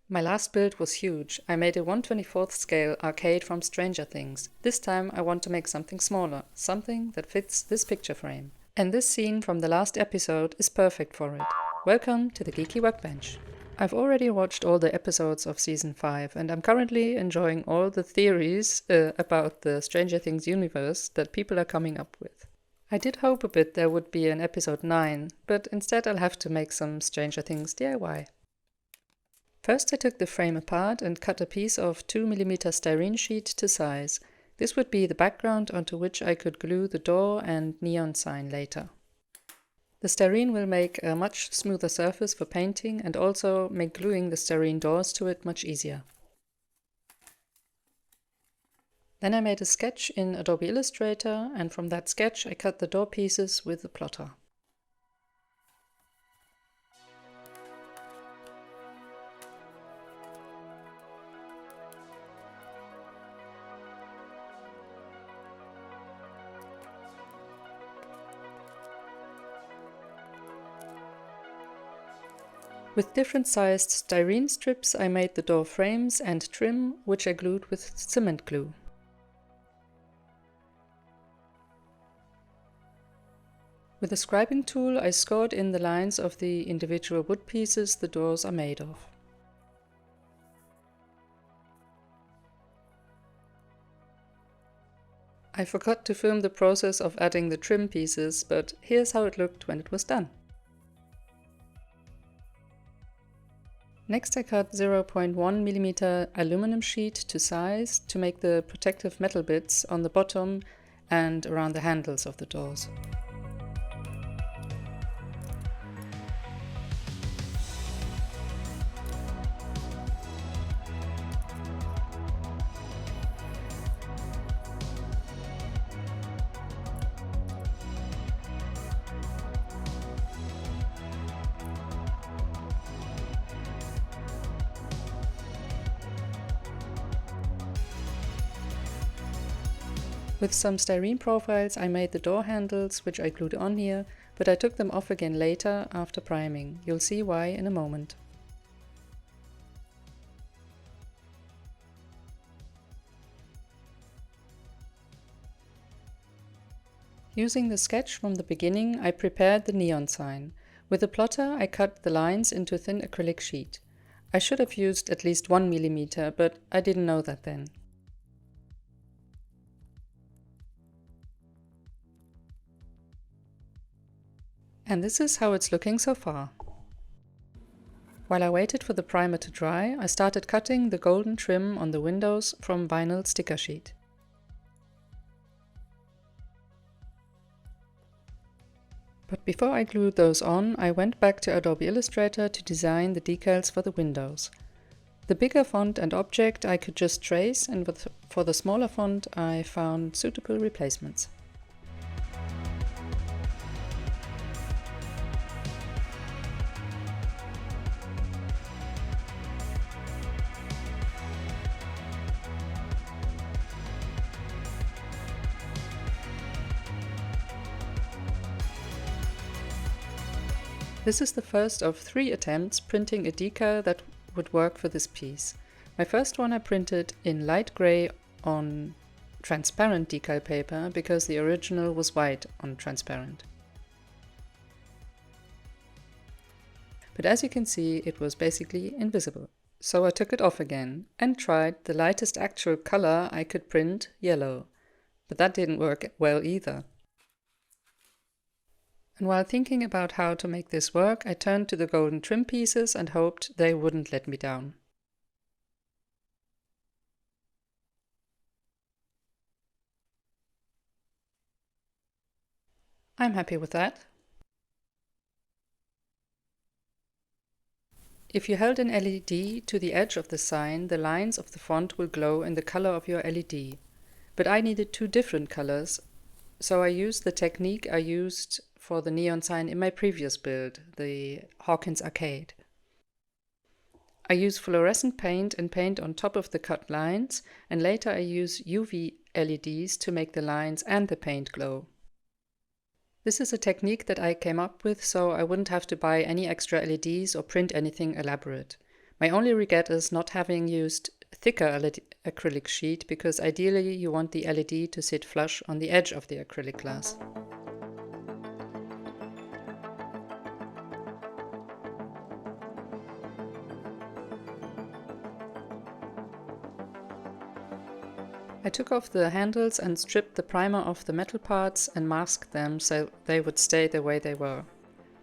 My last build was huge. I made a 1/24th scale arcade from Stranger Things. This time I want to make something smaller, something that fits this picture frame. And this scene from the last episode is perfect for it. Welcome to the Geeky Workbench. I've already watched all the episodes of Season 5 and I'm currently enjoying all the theories about the Stranger Things universe that people are coming up with. I did hope a bit there would be an episode 9, but instead I'll have to make some Stranger Things DIY. First I took the frame apart and cut a piece of 2mm styrene sheet to size. This would be the background onto which I could glue the door and neon sign later. The styrene will make a much smoother surface for painting and also make gluing the styrene doors to it much easier. Then I made a sketch in Adobe Illustrator, and from that sketch I cut the door pieces with the plotter. With different sized styrene strips I made the door frames and trim, which I glued with cement glue. With a scribing tool I scored in the lines of the individual wood pieces the doors are made of. I forgot to film the process of adding the trim pieces, but here's how it looked when it was done. Next I cut 0.1mm aluminum sheet to size to make the protective metal bits on the bottom and around the handles of the doors. With some styrene profiles I made the door handles, which I glued on here, but I took them off again later after priming. You'll see why in a moment. Using the sketch from the beginning, I prepared the neon sign. With the plotter I cut the lines into thin acrylic sheet. I should have used at least 1mm, but I didn't know that then. And this is how it's looking so far. While I waited for the primer to dry, I started cutting the golden trim on the windows from vinyl sticker sheet. But before I glued those on, I went back to Adobe Illustrator to design the decals for the windows. The bigger font and object I could just trace, and for the smaller font I found suitable replacements. This is the first of 3 attempts printing a decal that would work for this piece. My first one I printed in light grey on transparent decal paper because the original was white on transparent. But as you can see, it was basically invisible. So I took it off again and tried the lightest actual color I could print, yellow. But that didn't work well either. And while thinking about how to make this work, I turned to the golden trim pieces and hoped they wouldn't let me down. I'm happy with that. If you held an LED to the edge of the sign, the lines of the font will glow in the color of your LED. But I needed 2 different colors, so I used the technique I used for the neon sign in my previous build, the Hawkins Arcade. I use fluorescent paint and paint on top of the cut lines, and later I use UV LEDs to make the lines and the paint glow. This is a technique that I came up with so I wouldn't have to buy any extra LEDs or print anything elaborate. My only regret is not having used thicker acrylic sheet, because ideally you want the LED to sit flush on the edge of the acrylic glass. I took off the handles and stripped the primer off the metal parts and masked them so they would stay the way they were.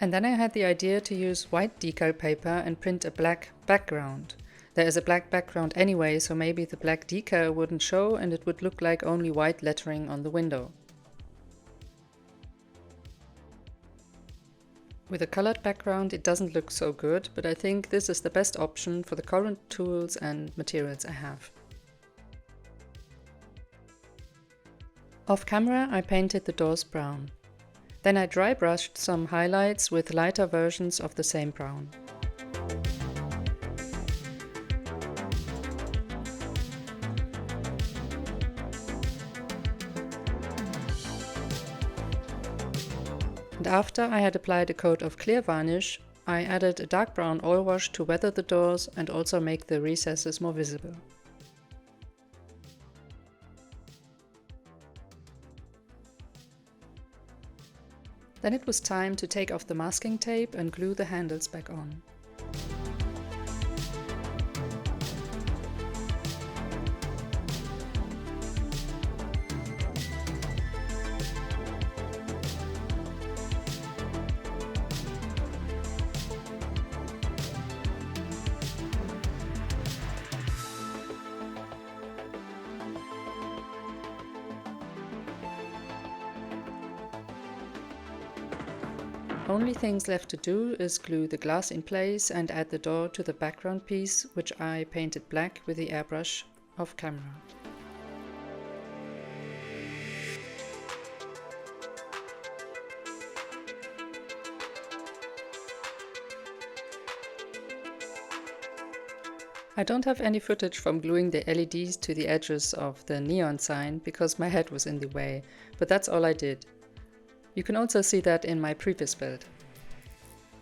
And then I had the idea to use white decal paper and print a black background. There is a black background anyway, so maybe the black decal wouldn't show and it would look like only white lettering on the window. With a colored background it doesn't look so good, but I think this is the best option for the current tools and materials I have. Off camera I painted the doors brown. Then I dry brushed some highlights with lighter versions of the same brown. And after I had applied a coat of clear varnish, I added a dark brown oil wash to weather the doors and also make the recesses more visible. Then it was time to take off the masking tape and glue the handles back on. Only things left to do is glue the glass in place and add the door to the background piece, which I painted black with the airbrush off camera. I don't have any footage from gluing the LEDs to the edges of the neon sign because my head was in the way, but that's all I did. You can also see that in my previous build.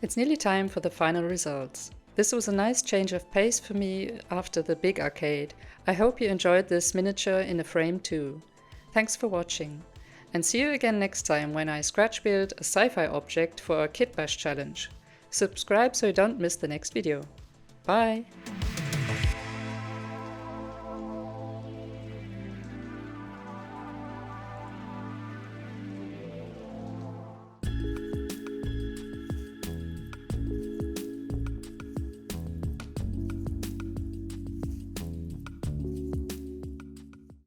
It's nearly time for the final results. This was a nice change of pace for me after the big arcade. I hope you enjoyed this miniature in a frame too. Thanks for watching, and see you again next time when I scratch build a sci-fi object for a Kit Bash challenge. Subscribe so you don't miss the next video. Bye!